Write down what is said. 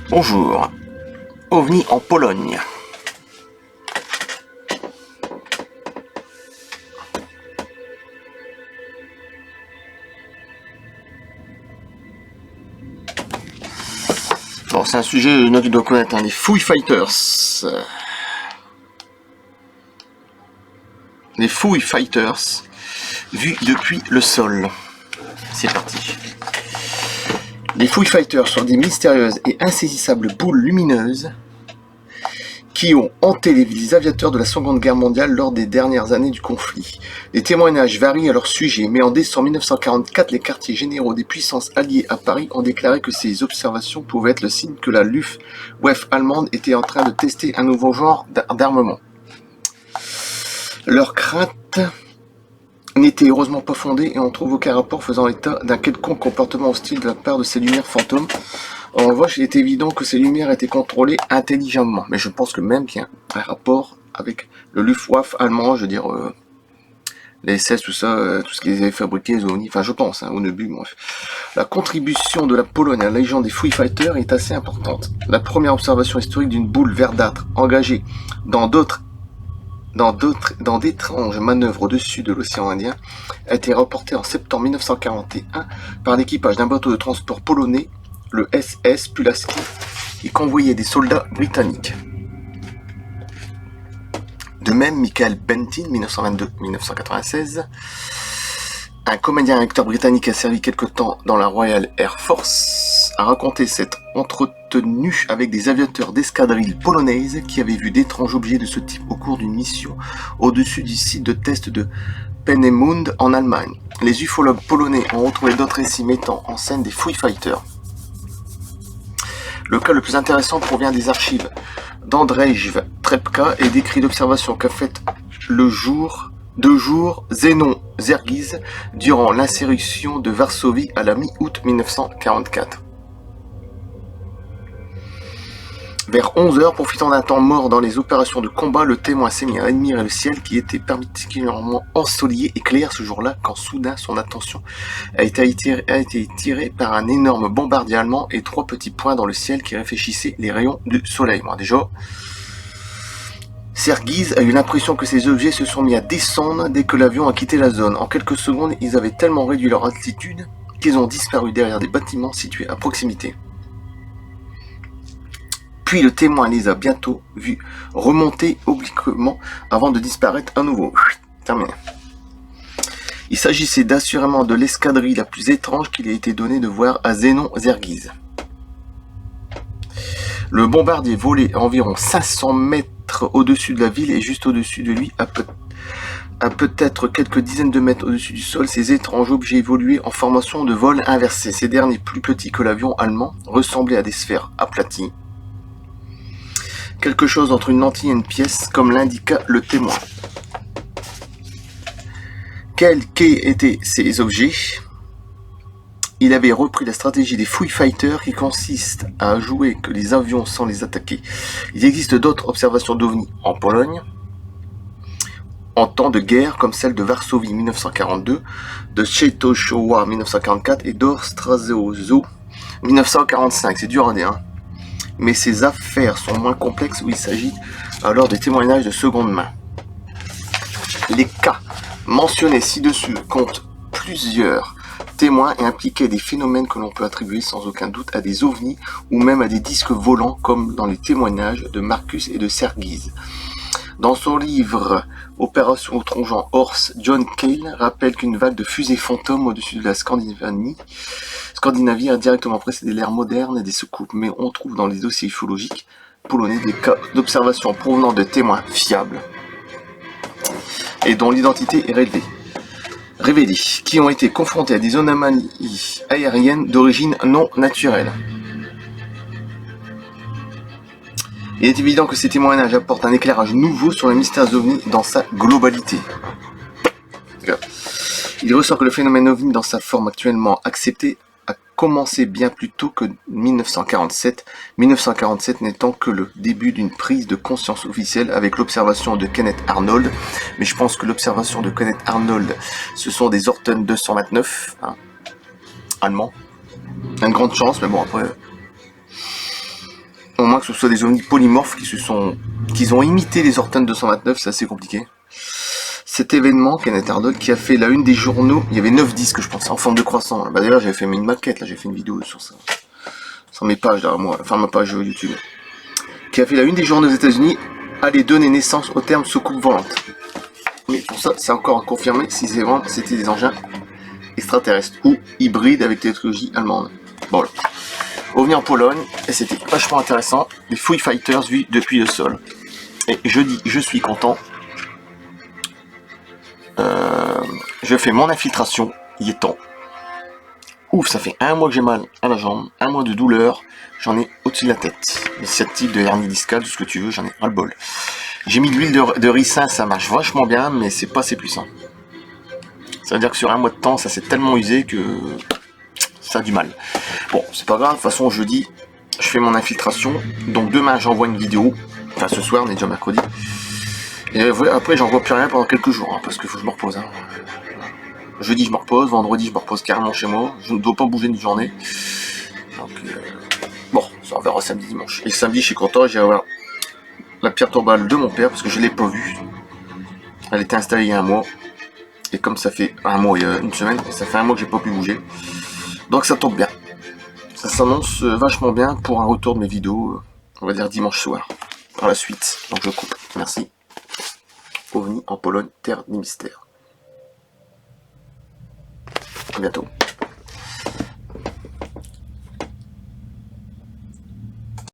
Bonjour. OVNI en Pologne. Bon, c'est un sujet que tu dois connaître, hein, les Foo Fighters. Les Foo Fighters vus depuis le sol. C'est parti. Les Foo Fighters sont des mystérieuses et insaisissables boules lumineuses qui ont hanté les aviateurs de la Seconde Guerre mondiale lors des dernières années du conflit. Les témoignages varient à leur sujet, mais en décembre 1944, les quartiers généraux des puissances alliées à Paris ont déclaré que ces observations pouvaient être le signe que la Luftwaffe allemande était en train de tester un nouveau genre d'armement. Leurs craintes n'étaient heureusement pas fondées et on trouve aucun rapport faisant état d'un quelconque comportement hostile de la part de ces lumières fantômes. En revanche, il est évident que ces lumières étaient contrôlées intelligemment, mais je pense que même qu'il y a un rapport avec le Luftwaffe allemand, je veux dire les SS, tout ça, tout ce qu'ils avaient fabriqué, les OVNI, enfin je pense, au début, bref. La contribution de la Pologne à la légende des Foo Fighters est assez importante. La première observation historique d'une boule verdâtre engagée dans d'étranges manœuvres au-dessus de l'océan Indien a été reportée en septembre 1941 par l'équipage d'un bateau de transport polonais, le SS Pulaski, qui convoyait des soldats britanniques. De même, Michael Bentin, 1922-1996, un comédien et acteur britannique a servi quelque temps dans la Royal Air Force, a raconté s'être entretenu avec des aviateurs d'escadrille polonaise qui avaient vu d'étranges objets de ce type au cours d'une mission au-dessus du site de test de Peenemünde en Allemagne. Les ufologues polonais ont retrouvé d'autres récits mettant en scène des Foo Fighters. Le cas le plus intéressant provient des archives d'Andrzej Trepka et décrit l'observation qu'a faite deux jours Zenon Zergiz durant l'insurrection de Varsovie à la mi-août 1944. Vers 11h, profitant d'un temps mort dans les opérations de combat, le témoin s'est mis à admirer le ciel qui était particulièrement ensoleillé et clair ce jour-là quand soudain son attention a été tirée par un énorme bombardier allemand et 3 petits points dans le ciel qui réfléchissaient les rayons du soleil. Bon, déjà, Zergiz a eu l'impression que ces objets se sont mis à descendre dès que l'avion a quitté la zone. En quelques secondes, ils avaient tellement réduit leur altitude qu'ils ont disparu derrière des bâtiments situés à proximité. Puis le témoin les a bientôt vus remonter obliquement avant de disparaître à nouveau. Terminé. Il s'agissait d'assurément de l'escadrille la plus étrange qu'il ait été donné de voir à Zenon Zergiz. Le bombardier volait à environ 500 mètres au-dessus de la ville et juste au-dessus de lui, à peut-être quelques dizaines de mètres au-dessus du sol, ces étranges objets évoluaient en formation de vol inversé. Ces derniers, plus petits que l'avion allemand, ressemblaient à des sphères aplaties. Quelque chose entre une lentille et une pièce, comme l'indiqua le témoin. Quels étaient ces objets ? Il avait repris la stratégie des Foo Fighters qui consiste à jouer que les avions sans les attaquer. Il existe d'autres observations d'OVNI en Pologne, en temps de guerre, comme celle de Varsovie 1942, de Częstochowa 1944 et d'Ostrzeżo 1945. C'est dur à dire, mais ces affaires sont moins complexes où il s'agit alors de témoignages de seconde main. Les cas mentionnés ci-dessus comptent plusieurs témoins et impliquaient des phénomènes que l'on peut attribuer sans aucun doute à des ovnis ou même à des disques volants comme dans les témoignages de Marcus et de Zergiz. Dans son livre Opération au Tronjon Horse, John Cale rappelle qu'une vague de fusées fantômes au-dessus de la Scandinavie a directement précédé l'ère moderne des secoupes, mais on trouve dans les dossiers ufologiques polonais des cas d'observation provenant de témoins fiables et dont l'identité est révélée, qui ont été confrontés à des anomalies aériennes d'origine non naturelle. Il est évident que ces témoignages apportent un éclairage nouveau sur les mystères ovnis dans sa globalité. Il ressort que le phénomène ovni dans sa forme actuellement acceptée a commencé bien plus tôt que 1947 n'étant que le début d'une prise de conscience officielle avec l'observation de Kenneth Arnold. Mais je pense que l'observation de Kenneth Arnold, ce sont des Orton 229, allemands, Il y a une grande chance, mais bon, après, au moins que ce soit des ovnis polymorphes qui ont imité les Orton 229, c'est assez compliqué. Cet événement, Kenneth Arnold, qui a fait la une des journaux, il y avait 9 disques, je pense, en forme de croissant. Bah, d'ailleurs, j'avais fait une maquette, là, j'ai fait une vidéo sur ça. Sur mes pages derrière moi, enfin ma page YouTube. Qui a fait la une des journaux aux États-Unis, allait donner naissance au terme soucoupe volante. Mais pour ça, c'est encore à confirmer si c'était des engins extraterrestres ou hybrides avec technologie allemande. Bon, voilà. OVNI en Pologne, et c'était vachement intéressant. Les Foo Fighters vus depuis le sol. Et je dis, je suis content. Je fais mon infiltration, il est temps. Ouf, ça fait 1 mois que j'ai mal à la jambe, 1 mois de douleur, j'en ai au-dessus de la tête. Les sciatiques de hernie discale, tout ce que tu veux, j'en ai ras le bol. J'ai mis de l'huile de ricin, ça marche vachement bien, mais c'est pas assez puissant. Ça veut dire que sur 1 mois de temps, ça s'est tellement usé que ça a du mal. Bon, c'est pas grave, de toute façon, jeudi, je fais mon infiltration. Donc demain, j'envoie une vidéo. Enfin, ce soir, on est déjà mercredi. Et après, j'envoie plus rien pendant quelques jours, hein, parce qu'il faut que je me repose. Hein. Jeudi, je me repose. Vendredi, je me repose carrément chez moi. Je ne dois pas bouger une journée. Donc, bon, ça on verra samedi, dimanche. Et samedi, je suis content, j'ai avoir la pierre tombale de mon père, parce que je ne l'ai pas vue. Elle était installée il y a 1 mois. Et comme ça fait 1 mois, il y a 1 semaine, et ça fait 1 mois que j'ai pas pu bouger. Donc ça tombe bien. Ça s'annonce vachement bien pour un retour de mes vidéos, on va dire dimanche soir, par la suite. Donc je coupe. Merci. OVNI en Pologne, terre des mystères. À bientôt.